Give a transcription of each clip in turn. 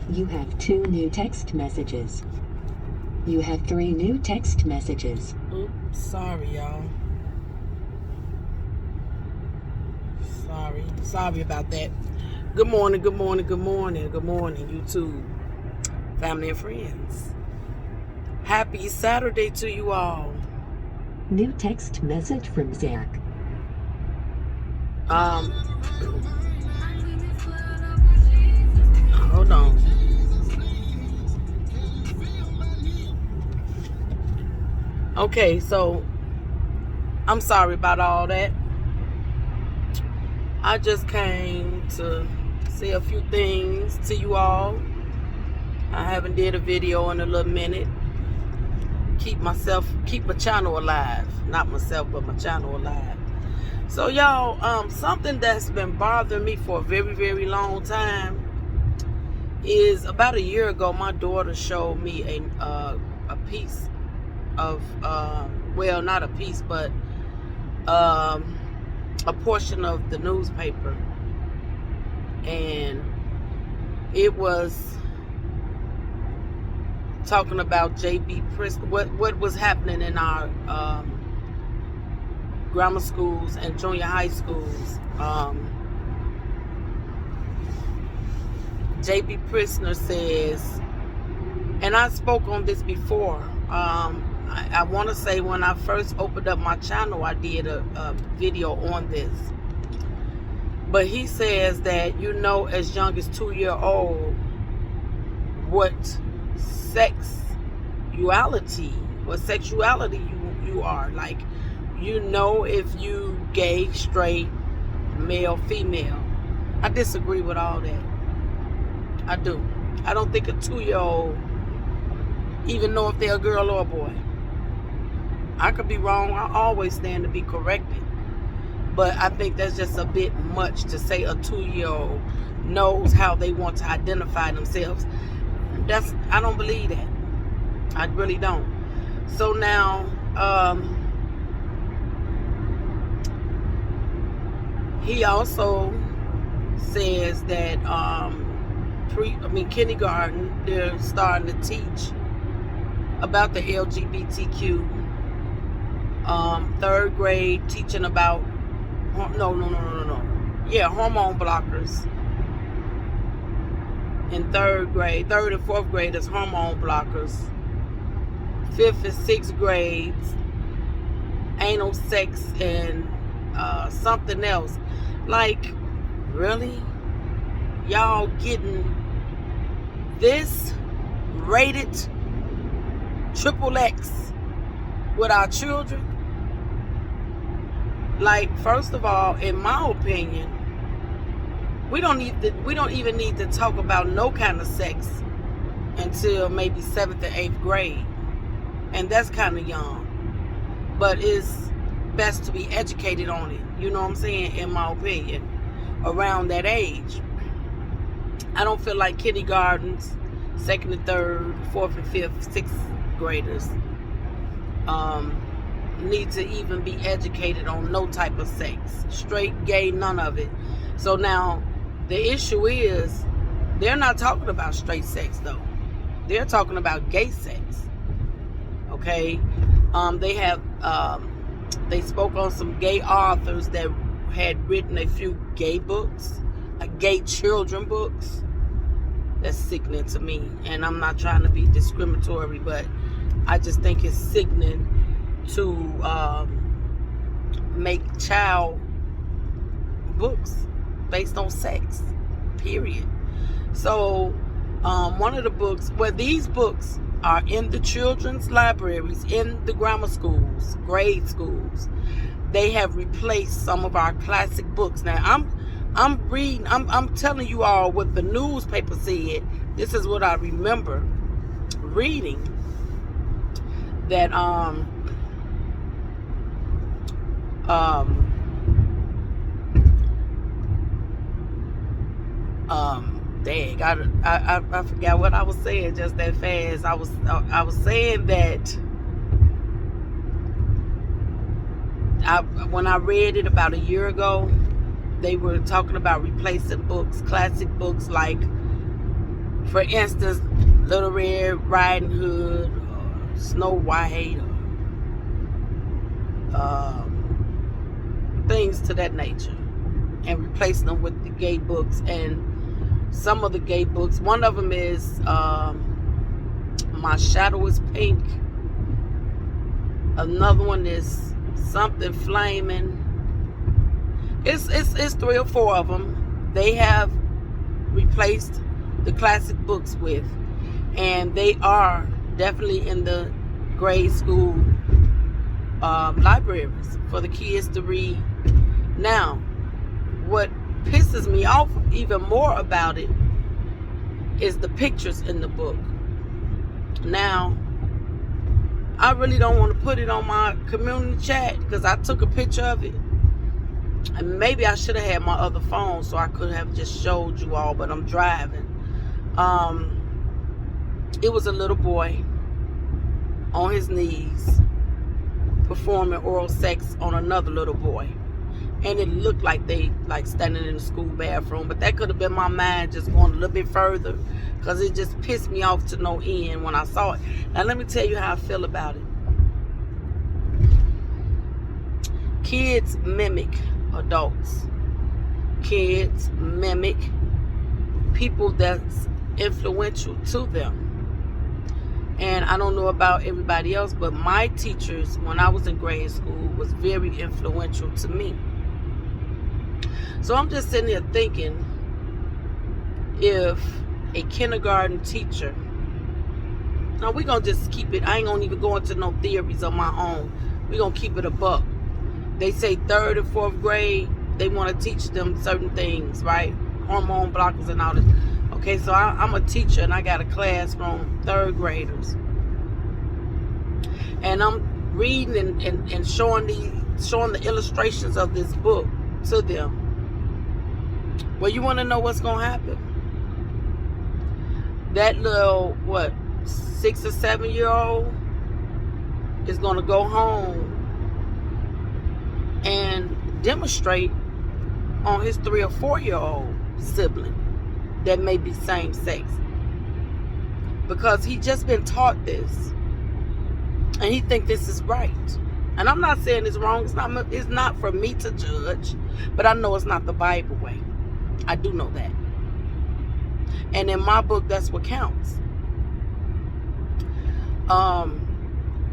You have 2 new text messages. You have 3 new text messages. Oops, sorry, y'all. Sorry about that. Good morning, good morning, good morning, good morning, YouTube, family and friends. Happy Saturday to you all. New text message from Zach. Hold on. Okay, so I'm sorry about all that. I just came to say a few things to you all. I haven't did a video in a little minute. Keep my channel alive. Not myself, but my channel alive. So y'all, something that's been bothering me for a very, very long time is about a year ago, my daughter showed me a piece of, well, not a piece, but a portion of the newspaper. And it was talking about J.B. Pritzker, what was happening in our grammar schools and junior high schools. J.B. Pritzker says, and I spoke on this before. I want to say when I first opened up my channel, I did a video on this. But he says that, you know, as young as 2-year-old, what sexuality you are. Like, you know, if you gay, straight, male, female. I disagree with all that. I do. I don't think a 2-year-old even know if they're a girl or a boy. I could be wrong. I always stand to be corrected. But I think that's just a bit much to say a 2-year-old knows how they want to identify themselves. I don't believe that. I really don't. So now, he also says that kindergarten, they're starting to teach about the LGBTQ. 3rd grade teaching about hormone blockers. In 3rd grade, 3rd and 4th grade is hormone blockers. 5th and 6th grades, anal sex and something else. Like, really? Y'all getting this rated XXX with our children? Like, first of all, in my opinion, we don't even need to talk about no kind of sex until maybe 7th or 8th grade. And that's kind of young. But it's best to be educated on it. You know what I'm saying? In my opinion, around that age. I don't feel like kindergartens, 2nd and 3rd, 4th and 5th, 6th graders need to even be educated on no type of sex. Straight, gay, none of it. So now, the issue is, they're not talking about straight sex, though. They're talking about gay sex. Okay? They spoke on some gay authors that had written a few gay books, gay children books. That's sickening to me. And I'm not trying to be discriminatory, but I just think it's sickening to make child books based on sex, period. So one of the books, these books are in the children's libraries, in the grammar schools, grade schools. They have replaced some of our classic books. Now I'm telling you all what the newspaper said. This is what I remember reading. That dang, I forgot what I was saying just that fast. I was saying that when I read it about a year ago, they were talking about replacing books, classic books like For instance, Little Red Riding Hood, or Snow White, or things to that nature, and replace them with the gay books. And some of the gay books, one of them is My Shadow is Pink. Another one is Something Flaming. It's 3 or 4 of them they have replaced the classic books with, and they are definitely in the grade school libraries for the kids to read. Now, what pisses me off even more about it is the pictures in the book. Now, I really don't want to put it on my community chat because I took a picture of it. And maybe I should have had my other phone so I could have just showed you all, but I'm driving. It was a little boy on his knees performing oral sex on another little boy. And it looked like they standing in the school bathroom, but that could have been my mind just going a little bit further, because it just pissed me off to no end when I saw it. Now let me tell you how I feel about it. Kids mimic adults. Kids mimic people that's influential to them. And I don't know about everybody else, but my teachers when I was in grade school was very influential to me. So I'm just sitting here thinking, if a kindergarten teacher, now we're going to just keep it, I ain't going to even go into no theories of my own. We're going to keep it a buck. They say 3rd and 4th grade, they want to teach them certain things, right? Hormone blockers and all this. Okay, so I'm a teacher and I got a class from 3rd graders. And I'm reading and showing the illustrations of this book to them. Well, you want to know what's going to happen? That little, 6 or 7 year old is going to go home and demonstrate on his 3 or 4 year old sibling that may be same sex, because he just been taught this and he think this is right. And I'm not saying it's wrong. It's not for me to judge, but I know it's not the Bible way. I do know that. And in my book, that's what counts. I'm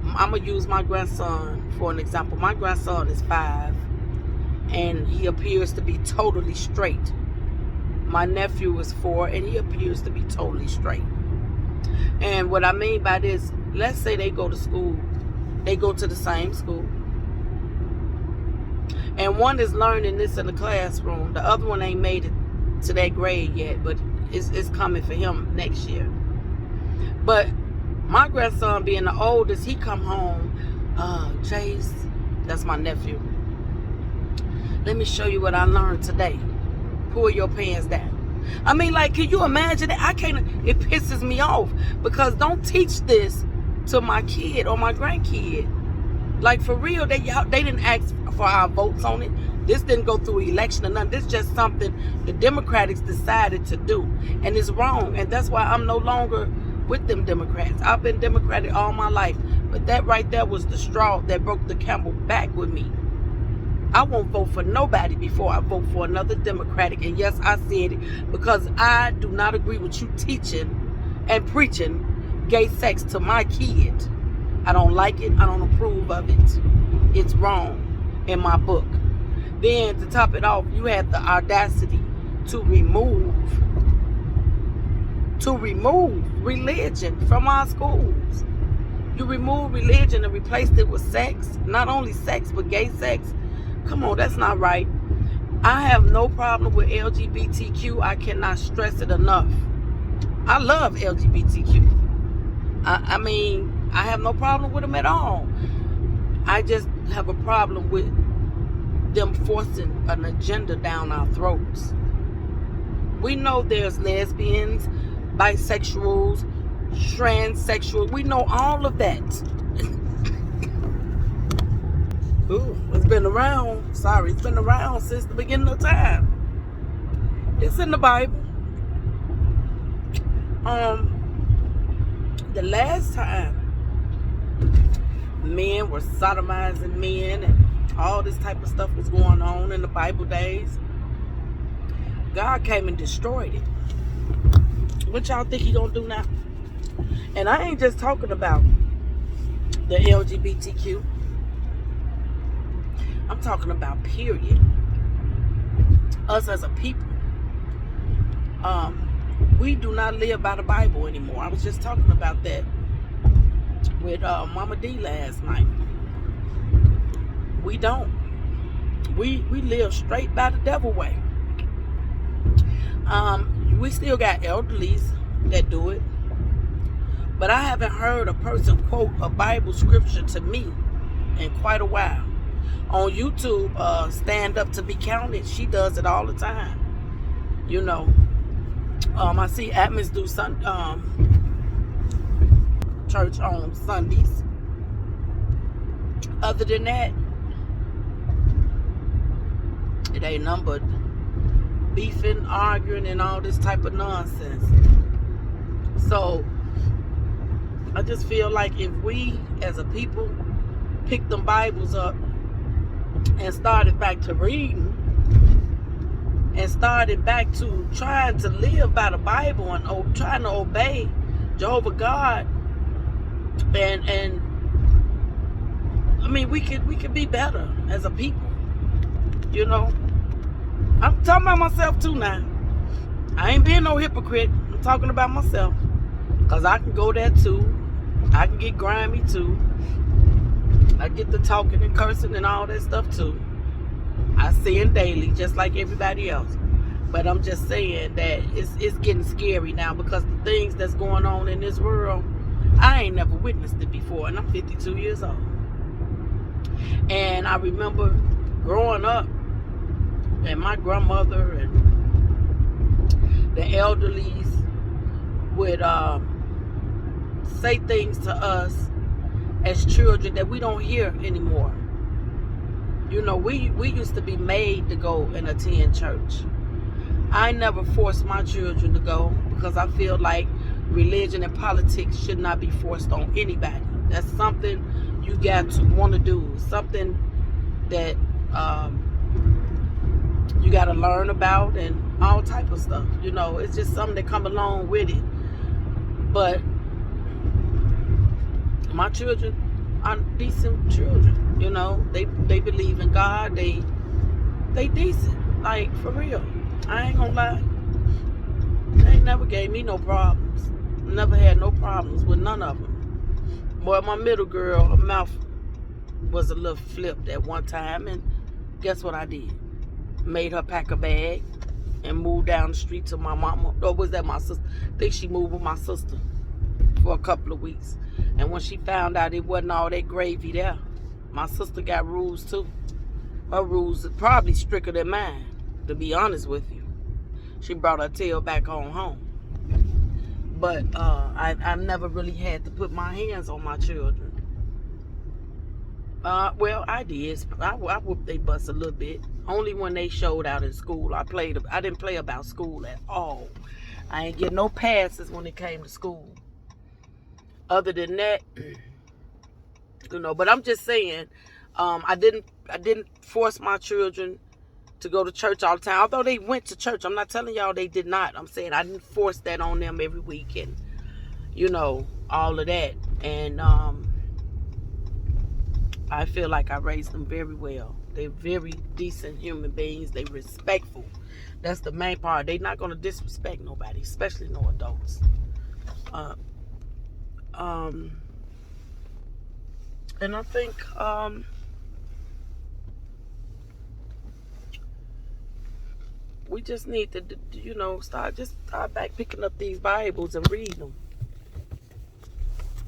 going to use my grandson for an example. My grandson is 5, and he appears to be totally straight. My nephew is 4, and he appears to be totally straight. And what I mean by this, let's say they go to school. They go to the same school. And one is learning this in the classroom. The other one ain't made it to that grade yet, but it's coming for him next year. But my grandson, being the oldest, he come home, Chase, that's my nephew, let me show you what I learned today. Pull your pants down. I mean, like, can you imagine it? It pisses me off, because don't teach this to my kid or my grandkid. Like, for real, they didn't ask for our votes on it. This didn't go through election or nothing. This is just something the Democrats decided to do. And it's wrong. And that's why I'm no longer with them Democrats. I've been Democratic all my life. But that right there was the straw that broke the camel back with me. I won't vote for nobody before I vote for another Democratic. And yes, I said it, because I do not agree with you teaching and preaching gay sex to my kid. I don't like it. I don't approve of it. It's wrong in my book. Then to top it off, you had the audacity to remove religion from our schools. You removed religion and replaced it with sex. Not only sex, but gay sex. Come on, that's not right. I have no problem with LGBTQ. I cannot stress it enough. I love LGBTQ. I mean, I have no problem with them at all. I just have a problem with them forcing an agenda down our throats. We know there's lesbians, bisexuals, transsexual. We know all of that. Ooh, it's been around. Sorry, it's been around since the beginning of time. It's in the Bible. The last time men were sodomizing men and all this type of stuff was going on in the Bible days, God came and destroyed it. What y'all think he gonna do now? And I ain't just talking about the LGBTQ. I'm talking about period. Us as a people. We do not live by the Bible anymore. I was just talking about that with Mama D last night. We don't. We live straight by the devil way. We still got elderlies that do it. But I haven't heard a person quote a Bible scripture to me in quite a while. On YouTube, Stand Up to Be Counted, she does it all the time. You know. I see Atmos do church on Sundays. Other than that, it ain't nothing but beefing, arguing, and all this type of nonsense. So I just feel like if we as a people pick them Bibles up and started back to reading and started back to trying to live by the Bible and trying to obey Jehovah God, and I mean we could be better as a people. You know, I'm talking about myself too now. I ain't being no hypocrite. I'm talking about myself, cause I can go there too. I can get grimy too. I get the talking and cursing and all that stuff too. I sin daily, just like everybody else. But I'm just saying that it's getting scary now, because the things that's going on in this world, I ain't never witnessed it before, and I'm 52 years old. And I remember growing up, and my grandmother and the elderlies would say things to us as children that we don't hear anymore. You know, we used to be made to go and attend church. I never forced my children to go, because I feel like religion and politics should not be forced on anybody. That's something you got to want to do. Something that you got to learn about and all type of stuff. You know, it's just something that come along with it. But my children are decent children. You know, they believe in God. They decent, like, for real. I ain't gonna lie. They never gave me no problems. Never had no problems with none of them. Boy, my middle girl, her mouth was a little flipped at one time, and guess what I did? Made her pack a bag and move down the street to my mama. Or was that my sister? I think she moved with my sister for a couple of weeks. And when she found out it wasn't all that gravy there, my sister got rules too. Her rules are probably stricter than mine, to be honest with you. She brought her tail back on home. But I never really had to put my hands on my children. Well, I did. I whooped their butts a little bit. Only when they showed out in school. I didn't play about school at all. I ain't get no passes when it came to school. Other than that, you know. But I'm just saying, I didn't force my children to go to church all the time. Although they went to church, I'm not telling y'all they did not. I'm saying I didn't force that on them every weekend. You know, all of that. And I feel like I raised them very well. They're very decent human beings. They respectful. That's the main part. They're not going to disrespect nobody, especially no adults. And I think we just need to, you know, start back picking up these Bibles and reading them.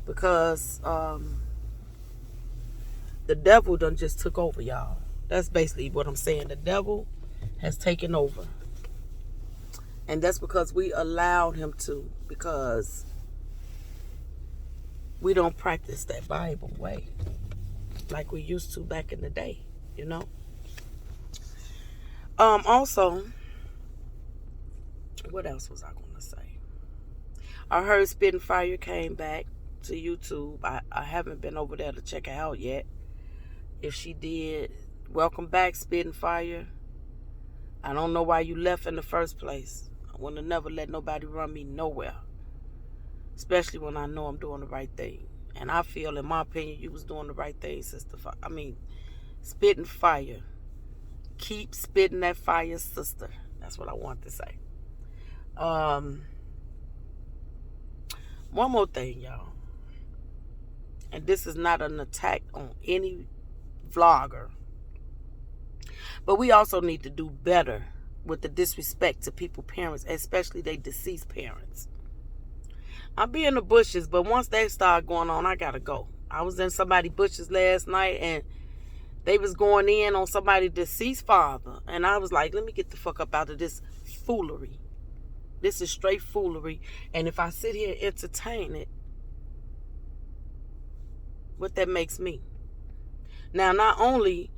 Because the devil done just took over, y'all. That's basically what I'm saying. The devil has taken over. And that's because we allowed him to. Because we don't practice that Bible way like we used to back in the day, you know. Also, what else was I going to say? I heard Spitting Fire came back to YouTube. I haven't been over there to check it out yet. If she did, welcome back, Spitting Fire. I don't know why you left in the first place. I want to never let nobody run me nowhere, especially when I know I'm doing the right thing. And I feel, in my opinion, you was doing the right thing, Sister. Spitting Fire. Keep spitting that fire, sister. That's what I want to say. One more thing, y'all. And this is not an attack on any vlogger. But we also need to do better with the disrespect to people's parents, especially their deceased parents. I'll be in the bushes, but once they start going on, I gotta go. I was in somebody's bushes last night, and they was going in on somebody's deceased father. And I was like, let me get the fuck up out of this foolery. This is straight foolery. And if I sit here and entertain it, what that makes me. Now, not only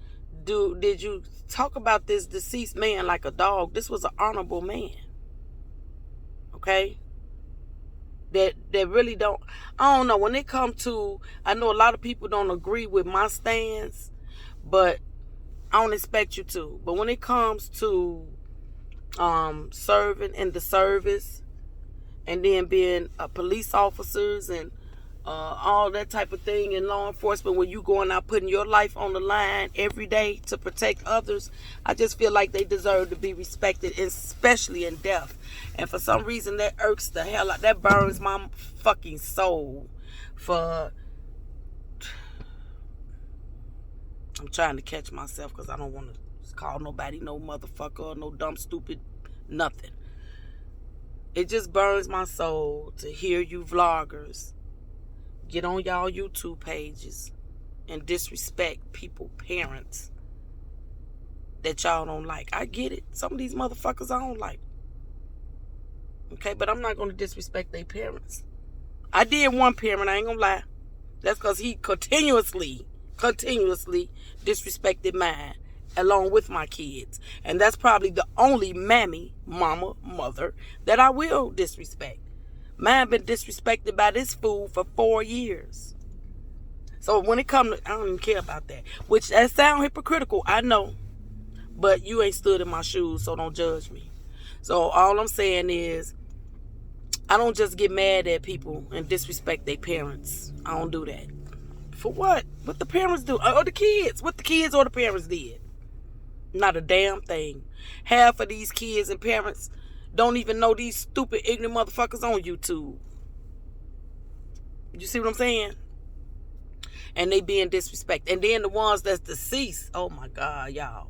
did you talk about this deceased man like a dog, this was an honorable man. Okay? That really don't, I don't know, when it comes to, I know a lot of people don't agree with my stance, but I don't expect you to. But when it comes to serving in the service, and then being police officers and all that type of thing in law enforcement, when you going out putting your life on the line every day to protect others, I just feel like they deserve to be respected, especially in death. And for some reason that irks the hell out, that burns my fucking soul. I'm trying to catch myself because I don't want to call nobody no motherfucker or no dumb stupid nothing. It just burns my soul to hear you vloggers get on y'all YouTube pages and disrespect people, parents that y'all don't like. I get it. Some of these motherfuckers I don't like. Okay, but I'm not going to disrespect their parents. I did one parent, I ain't going to lie. That's because he continuously disrespected mine along with my kids. And that's probably the only mammy, mama, mother that I will disrespect. Mine been disrespected by this fool for 4 years. So when it comes to, I don't even care about that. Which, that sound hypocritical, I know. But you ain't stood in my shoes, so don't judge me. So all I'm saying is, I don't just get mad at people and disrespect their parents. I don't do that. For what? What the parents do? Or the kids. What the kids or the parents did? Not a damn thing. Half of these kids and parents don't even know these stupid, ignorant motherfuckers on YouTube. You see what I'm saying? And they being disrespected. And then the ones that's deceased. Oh my God, y'all.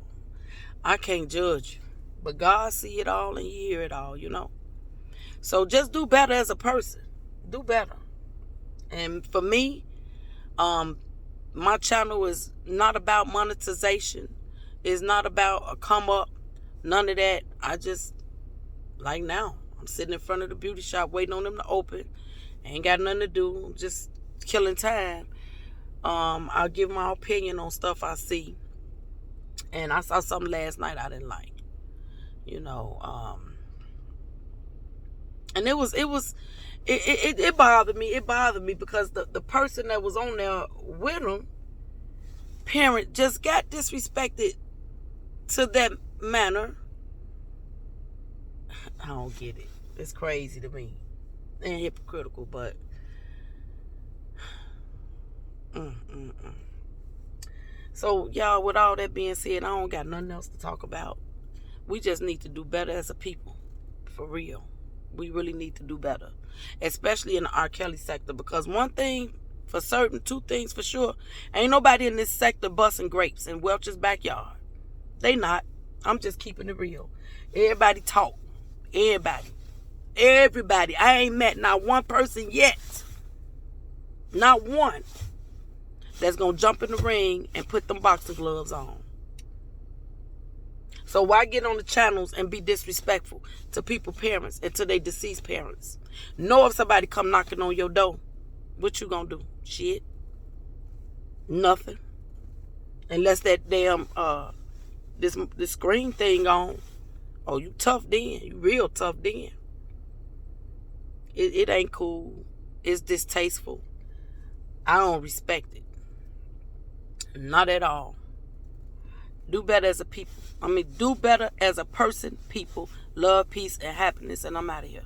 I can't judge you. But God see it all and you hear it all, you know. So just do better as a person. Do better. And for me, my channel is not about monetization. It's not about a come up. None of that. I just, like now, I'm sitting in front of the beauty shop waiting on them to open. Ain't got nothing to do. I'm just killing time. I'll give my opinion on stuff I see. And I saw something last night I didn't like. You know, and it bothered me. It bothered me because the person that was on there with him, parent, just got disrespected to that manner. I don't get it. It's crazy to me and hypocritical, but So y'all, with all that being said, I don't got nothing else to talk about. We just need to do better as a people, for real. We really need to do better, especially in the R. Kelly sector, because one thing for certain, two things for sure, ain't nobody in this sector busting grapes in Welch's backyard. They not. I'm just keeping it real. Everybody talk. Everybody. I ain't met not one person yet, not one, that's gonna jump in the ring and put them boxing gloves on. So why get on the channels and be disrespectful to people's parents and to their deceased parents? Know if somebody come knocking on your door, what you gonna do? Shit. Nothing. Unless that damn this screen thing on. Oh, you tough then. You real tough then. It ain't cool. It's distasteful. I don't respect it. Not at all. Do better as a people. Do better as a person, people. Love, peace, and happiness. And I'm out of here.